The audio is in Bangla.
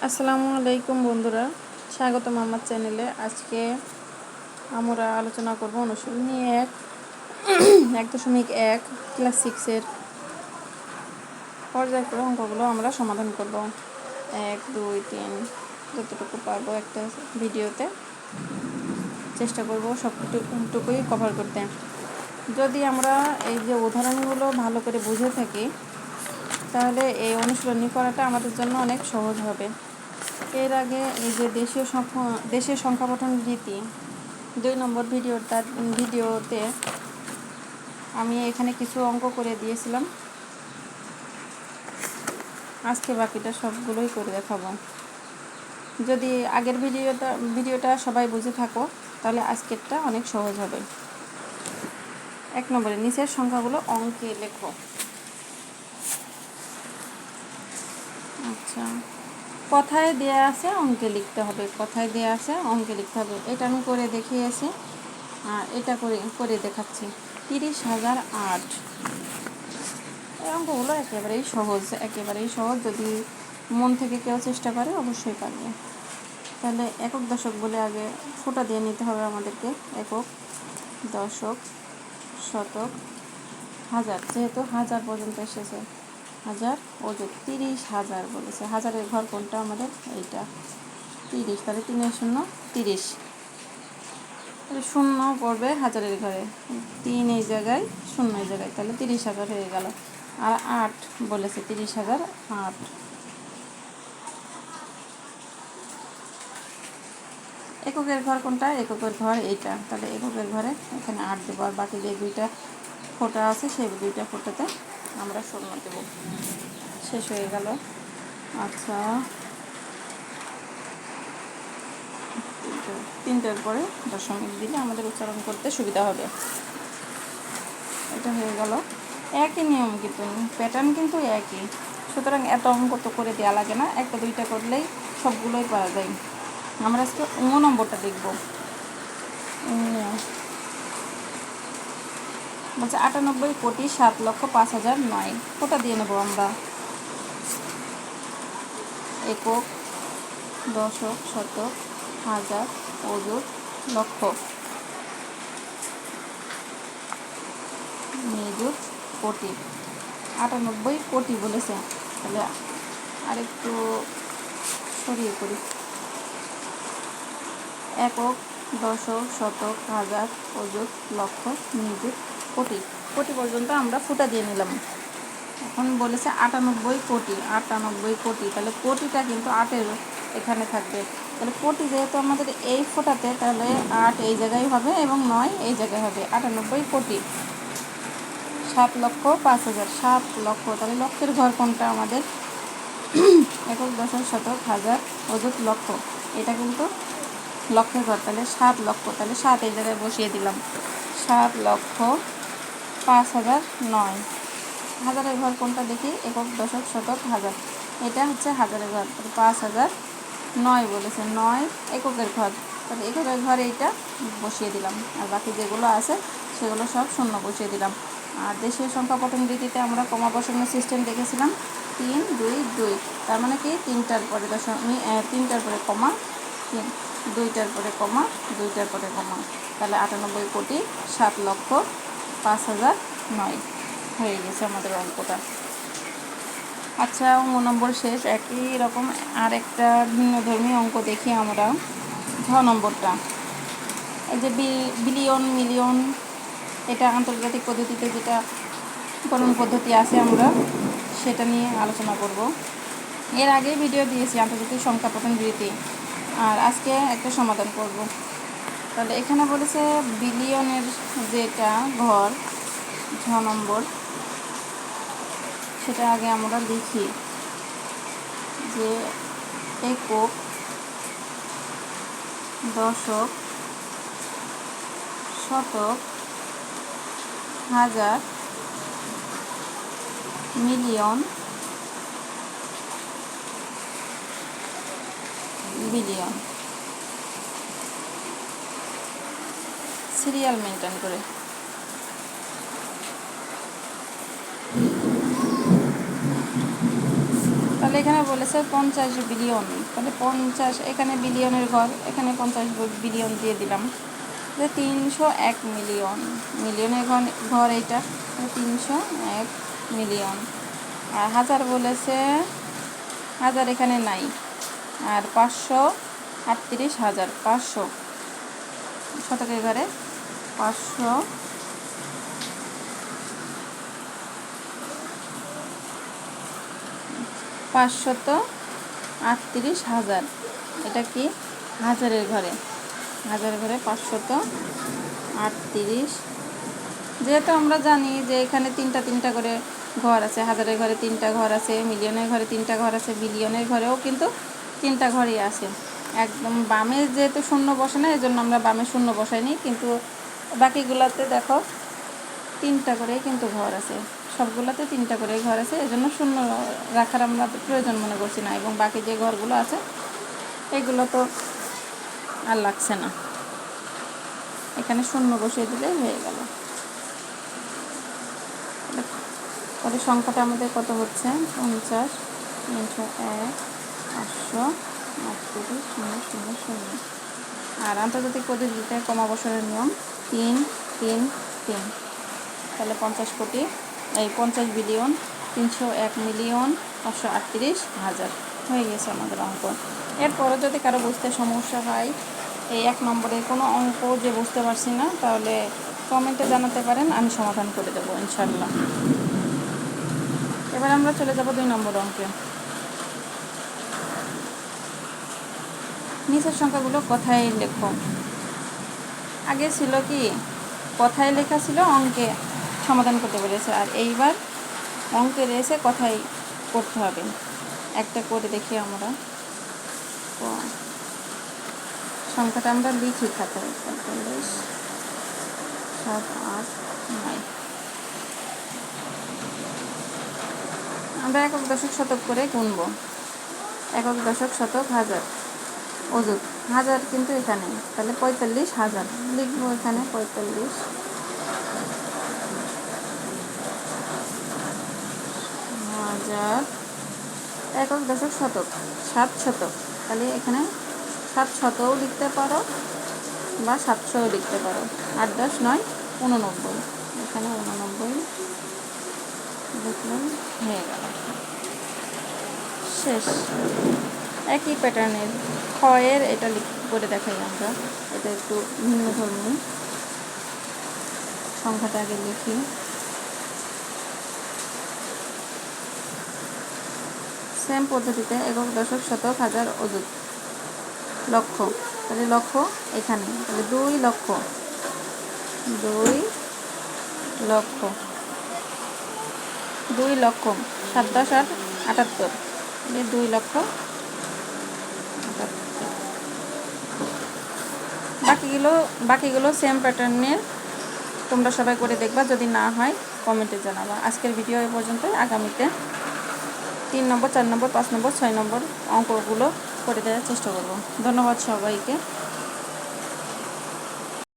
আসসালামু আলাইকুম বন্ধুরা, স্বাগতম আমার চ্যানেলে। আজকে আমরা আলোচনা করব অনুশীলনী 1.1 ক্লাস 6-এর পর্যায়ক্রমে অঙ্কগুলো আমরা সমাধান করব। 1, 2, 3 যতটুকু পারবো একটা ভিডিওতে চেষ্টা করব সবটুকুই কভার করতে। যদি আমরা এই যে উদাহরণগুলো ভালো করে বুঝে থাকি তাহলে এই অনুশীলনী করাটা আমাদের জন্য অনেক সহজ হবে। এর আগে এই যে দেশীয় সংখ্যা পঠন রীতি 2 নম্বর ভিডিওতে আমি এখানে কিছু অঙ্ক করে দিয়েছিলাম। আজকে বাকিটা সবগুলোই করে দেখাবো। যদি আগের ভিডিওটা সবাই বুঝে থাকো তাহলে আজকেরটা অনেক সহজ হবে। 1 নম্বরে নিচের সংখ্যাগুলো অঙ্কে লেখো। আচ্ছা, কথায় দেয়া আছে অঙ্কে লিখতে হবে, কথায় দেয়া আছে অঙ্কে লিখতে হবে। এটা আমি করে দেখিয়েছি আর এটা করে দেখাচ্ছি। 30,008। এই অঙ্কগুলো একেবারেই সহজ। যদি মন থেকে কেউ চেষ্টা করে অবশ্যই পারবে। তাহলে একক দশক বলে আগে ফোঁটা দিয়ে নিতে হবে আমাদেরকে। একক, দশক, শতক, হাজার। যেহেতু হাজার পর্যন্ত এসেছে, হাজার, অযুত 30,000 বলেছে। হাজারের ঘর কোনটা আমাদের? এইটা 30। তাহলে 3 শূন্য 30। তাহলে শূন্য পড়বে হাজারের ঘরে, 3 এই জায়গায়, শূন্য এই জায়গায়, তাহলে 30,000 হয়ে গেল। আর 8 বলেছে, 30,008। এককের ঘর কোনটা? এককের ঘর এইটা। তাহলে এককের ঘরে এখানে 8 দেবো, আর বাকি যে 2টা ফোঁটা আছে সেই 2টা ফোঁটাতে আমরা শূন্য দেব। শেষ হয়ে গেল। আচ্ছা, 3টার পরে দশমিক দিলে আমাদের উচ্চারণ করতে সুবিধা হবে। এটা হয়ে গেল। একই নিয়ম, কিন্তু প্যাটার্ন কিন্তু একই, সুতরাং এত অঙ্ক তো করে দেওয়া লাগে না। 1টা 2টা করলেই সবগুলোই পাওয়া যায়। আমরা আজকে 9 নম্বরটা দেখব। বলছে 98,07,05,009। ওটা দিয়ে নেব আমরা। একক, দশক, শতক, হাজার, অযুত, লক্ষ, নিযুত, কোটি। 98 কোটি বলেছে। তাহলে আরেকটু সরিয়ে করি। একক, দশক, শতক, হাজার, অযুত, লক্ষ, নিযুত, কোটি। কোটি পর্যন্ত আমরা ফুটা দিয়ে নিলাম। এখন বলেছে 98 কোটি। 98 কোটি, তাহলে কোটিটা কিন্তু 8-এর এখানে থাকবে। তাহলে কোটি যেহেতু আমাদের এই ফোটাতে, তাহলে 8 এই জায়গায় হবে এবং 9 এই জায়গায় হবে। 98 কোটি। 7,05,000। 7 লক্ষ। তাহলে লক্ষের ঘর কোনটা আমাদের? একক, দশক, শতক, হাজার, অযুত, লক্ষ। এটা কিন্তু লক্ষের ঘর, তাহলে 7 লক্ষ। তাহলে 7 এই জায়গায় বসিয়ে দিলাম। 7,05,009। হাজারের ঘর কোনটা দেখি? একক, দশক, শতক, হাজার। এটা হচ্ছে হাজারের ঘর। তাহলে 5,009 বলেছে। 9 এককের ঘর, তাহলে এককের ঘর এইটা বসিয়ে দিলাম। আর বাকি যেগুলো আছে সেগুলো সব শূন্য বসিয়ে দিলাম। আর দেশীয় সংখ্যা পঠন রীতিতে আমরা কমা বসানোর সিস্টেম দেখেছিলাম। 3, 2, 2। তার মানে কি 3টার পরে দশমিক, 3টার পরে কমা, 3, 2টার পরে কমা, 2টার পরে কমা। তাহলে 98 কোটি 7,05,009 হয়ে গেছে আমাদের অঙ্কটা। আচ্ছা, 9 নম্বর শেষ। একই রকম আর একটা ভিন্নধর্মী অঙ্ক দেখি আমরা। 6 নম্বরটা, এই যে বিলিয়ন, মিলিয়ন, এটা আন্তর্জাতিক পদ্ধতিতে যেটা গণন পদ্ধতি আছে আমরা সেটা নিয়ে আলোচনা করব। এর আগে ভিডিও দিয়েছি আন্তর্জাতিক সংখ্যা পঠন রীতি, আর আজকে একটা সমাধান করব। তাহলে এখানে বলেছে বিলিয়নের যেটা ঘর 6 নম্বর, সেটা আগে আমরা লিখি যে একক, দশক, শতক, হাজার, মিলিয়ন, বিলিয়ন, সিরিয়াল মেনটেন করে। তাহলে তাহলে এখানে বলেছে 50 বিলিয়ন, তাহলে 50, এখানে বিলিয়নের ঘর, এখানে 50 বিলিয়ন দিয়ে দিলাম, যে 301 মিলিয়ন, মিলিয়নের ঘর এইটা, 301 মিলিয়ন। আর হাজার বলেছে, হাজার এখানে নাই। আর 538,000, 500 শতকের ঘরে 538,000, এটা কি হাজারের ঘরে, হাজারের ঘরে 538। যেহেতু আমরা জানি যে এখানে তিনটা করে ঘর আছে, হাজারের ঘরে 3টা ঘর আছে, মিলিয়নের ঘরে 3টা ঘর আছে, বিলিয়নের ঘরেও কিন্তু 3টা ঘরই আছে। একদম বামে যেহেতু শূন্য বসে না, এই জন্য আমরা বামে শূন্য বসাইনি, কিন্তু বাকিগুলোতে দেখো 3টা করেই কিন্তু ঘর আছে, সবগুলোতে 3টা করে ঘর আছে, এই জন্য শূন্য রাখার আমরা প্রয়োজন মনে করছি না। এবং বাকি যে ঘরগুলো আছে এগুলো তো আর লাগছে না, এখানে শূন্য বসিয়ে দিলেই হয়ে গেল। তাহলে সংখ্যাটা আমাদের কত হচ্ছে, 50 301 538 000। আর আন্তর্জাতিক পদ্ধতিতে কমা বসানোর নিয়ম 3 3 3। তাহলে 50 কোটি, এই 50 বিলিয়ন 301 মিলিয়ন 538,000 হয়ে গেছে আমাদের অঙ্ক। এরপরে যদি কারো বুঝতে সমস্যা হয়, এই 1 নম্বরের কোনো অঙ্ক যে বুঝতে পারছি না, তাহলে কমেন্টে জানাতে পারেন, আমি সমাধান করে দেবো ইনশাল্লাহ। এবার আমরা চলে যাব 2 নম্বর অঙ্কে। নিচের সংখ্যাগুলো কথায় লেখো। আগে ছিল কি কথায় লেখা ছিল, অঙ্কে সমাধান করতে বলেছে, আর এইবার অঙ্কে রয়েছে কথাই করতে হবে। একটা করে দেখি আমরা, সংখ্যাটা আমরা লিখি খাতায়, 45 7 8 9। আমরা একক দশক শতক করে গুনব, একক দশক শতক হাজার অযুত, হাজার কিন্তু এখানে, তাহলে 45,000 লিখবো এখানে, 45,000 একক দশক শতক 7 শতক, তাহলে এখানে 700ও লিখতে পারো বা 700ও লিখতে পারো। 8 10 9 89, এখানে 89 লিখলাম, হয়ে গেল, শেষ। একই প্যাটার্নের ক্ষয়ের এটা করে দেখাই আমরা, এটা একটু ভিন্ন ধর্মী। সংখ্যাটা আগে লিখি, সেম পদ্ধতিতে একক দশক শতক হাজার অযুত লক্ষ, তাহলে লক্ষ এখানে, তাহলে 2 লক্ষ 2 লক্ষ 2 লক্ষ 7 10 8 78, 2 লক্ষ 78। বাকিগুলো সেম প্যাটার্নের, তোমরা সবাই করে দেখবা, যদি না হয় কমেন্টে জানাবা। আজকের ভিডিও এ পর্যন্ত, আগামীতে 3 নম্বর 4 নম্বর 5 নম্বর 6 নম্বর অঙ্কগুলো করে দেওয়ার চেষ্টা করব। ধন্যবাদ সবাইকে।